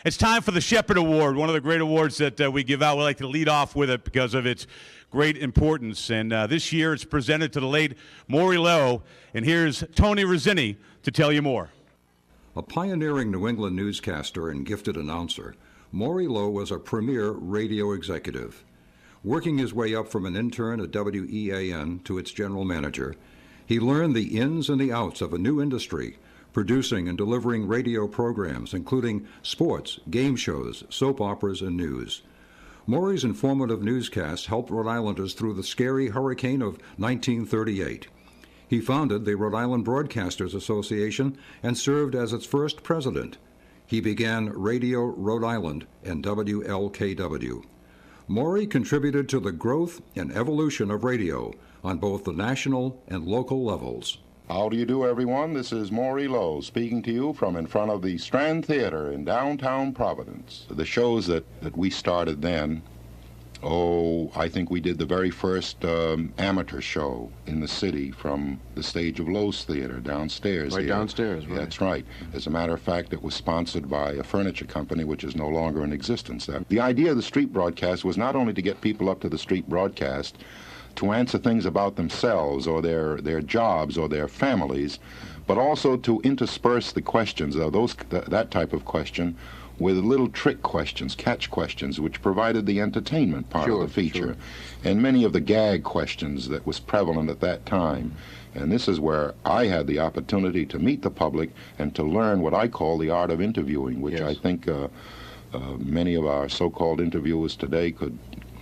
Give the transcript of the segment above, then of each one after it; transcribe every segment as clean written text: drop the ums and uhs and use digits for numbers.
It's time for the Shepard Award, one of the great awards that we give out. We like to lead off with it because of its great importance. And this year it's presented to the late Mowry Lowe. And here's Tony Rizzini to tell you more. A pioneering New England newscaster and gifted announcer, Mowry Lowe was a premier radio executive. Working his way up from an intern at WEAN to its general manager, he learned the ins and the outs of a new industry, producing and delivering radio programs including sports, game shows, soap operas, and news. Mowry's informative newscasts helped Rhode Islanders through the scary hurricane of 1938. He founded the Rhode Island Broadcasters Association and served as its first president. He began Radio Rhode Island and WLKW. Mowry contributed to the growth and evolution of radio on both the national and local levels. How do you do, everyone? This is Mowry Lowe speaking to you from in front of the Strand Theater in downtown Providence. The shows that we started then, I think we did the very first amateur show in the city from the stage of Lowe's Theater downstairs. Right here. downstairs, right. That's right. As a matter of fact, it was sponsored by a furniture company which is no longer in existence. The idea of the street broadcast was not only to get people up to the street broadcast to answer things about themselves or their jobs or their families, but also to intersperse the questions, that type of question, with little trick questions, catch questions, which provided the entertainment part of the feature, and many of the gag questions that was prevalent at that time. And this is where I had the opportunity to meet the public and to learn what I call the art of interviewing, which I think many of our so-called interviewers today could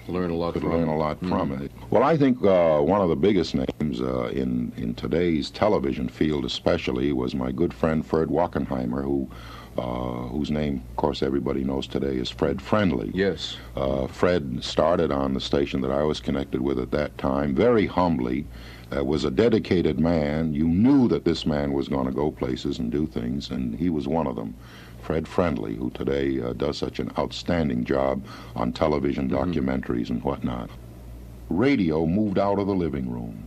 learn a lot from it. Well, I think one of the biggest names in today's television field especially was my good friend Fred Wachenheimer, whose name, of course, everybody knows today is Fred Friendly. Yes. Fred started on the station that I was connected with at that time, very humbly. Was a dedicated man. You knew that this man was going to go places and do things, and he was one of them. Fred Friendly, who today does such an outstanding job on television documentaries and whatnot. Radio moved out of the living room,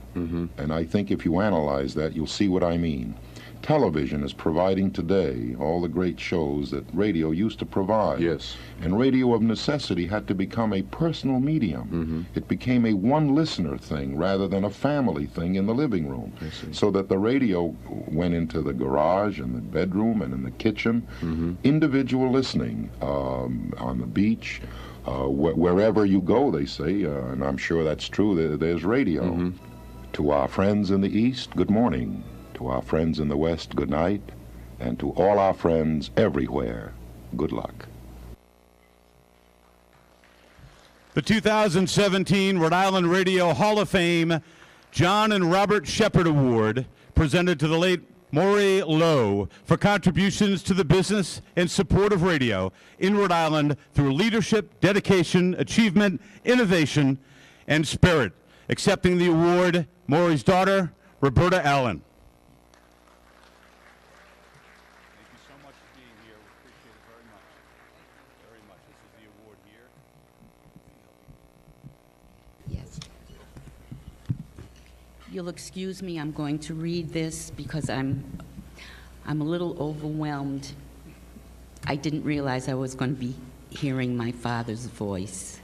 and I think if you analyze that, you'll see what I mean. Television is providing today all the great shows that radio used to provide. Yes. And radio of necessity had to become a personal medium. It became a one-listener thing rather than a family thing in the living room. So that the radio went into the garage and the bedroom and in the kitchen. Individual listening on the beach, wherever you go, they say, and I'm sure that's true, there's radio. To our friends in the East, good morning. To our friends in the West, good night. And to all our friends everywhere, good luck. The 2017 Rhode Island Radio Hall of Fame John and Robert Shepard Award, presented to the late Mowry Lowe for contributions to the business and support of radio in Rhode Island through leadership, dedication, achievement, innovation, and spirit. Accepting the award, Mowry's daughter, Roberta Allen. Thank you so much for being here. We appreciate it very much. Very much. This is the award here. Yes. You'll excuse me, I'm going to read this because I'm a little overwhelmed. I didn't realize I was going to be hearing my father's voice.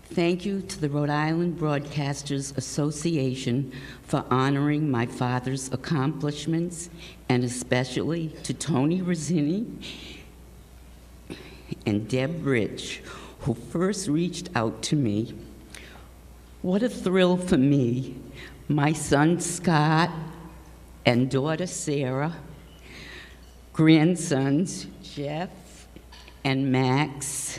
Thank you to the Rhode Island Broadcasters Association for honoring my father's accomplishments, and especially to Tony Rizzini and Deb Rich, who first reached out to me. What a thrill for me, my son Scott and daughter Sarah, grandsons Jeff and Max,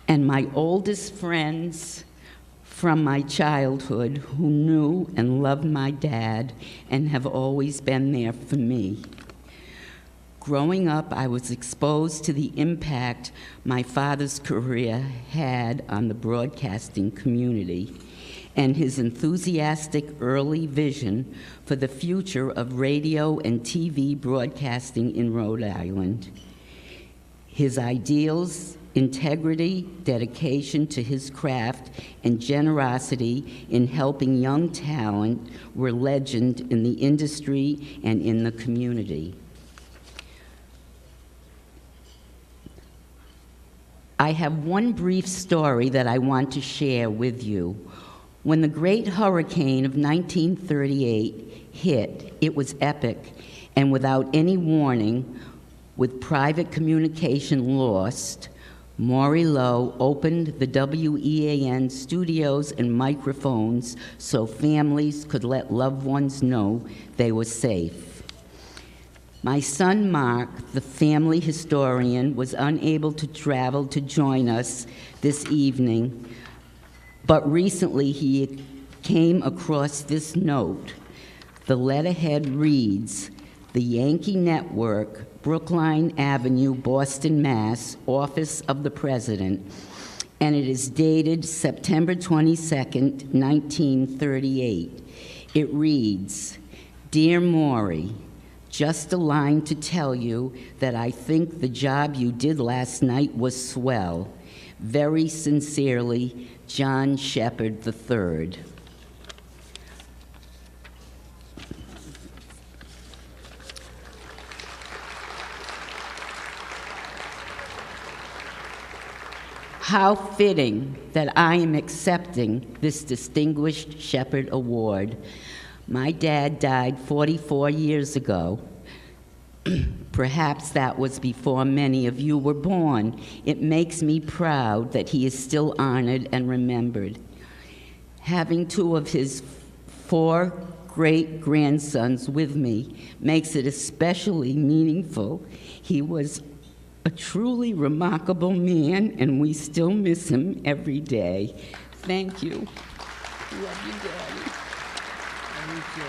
and my oldest friends from my childhood who knew and loved my dad and have always been there for me. Growing up, I was exposed to the impact my father's career had on the broadcasting community and his enthusiastic early vision for the future of radio and TV broadcasting in Rhode Island. His ideals, integrity, dedication to his craft, and generosity in helping young talent were legend in the industry and in the community. I have one brief story that I want to share with you. When the great hurricane of 1938 hit, it was epic, and without any warning, with private communication lost, Mowry Lowe opened the WEAN studios and microphones so families could let loved ones know they were safe. My son Mark, the family historian, was unable to travel to join us this evening, but recently he came across this note. The letterhead reads, "The Yankee Network, Brookline Avenue, Boston, Mass., Office of the President," and it is dated September 22nd, 1938. It reads, "Dear Maury, just a line to tell you that I think the job you did last night was swell. Very sincerely, John Shepard III." How fitting that I am accepting this distinguished Shepard Award. My dad died 44 years ago. Perhaps that was before many of you were born. It makes me proud that he is still honored and remembered. Having two of his 4 great-grandsons with me makes it especially meaningful. He was a truly remarkable man, and we still miss him every day. Thank you. Love you, Daddy. Thank you.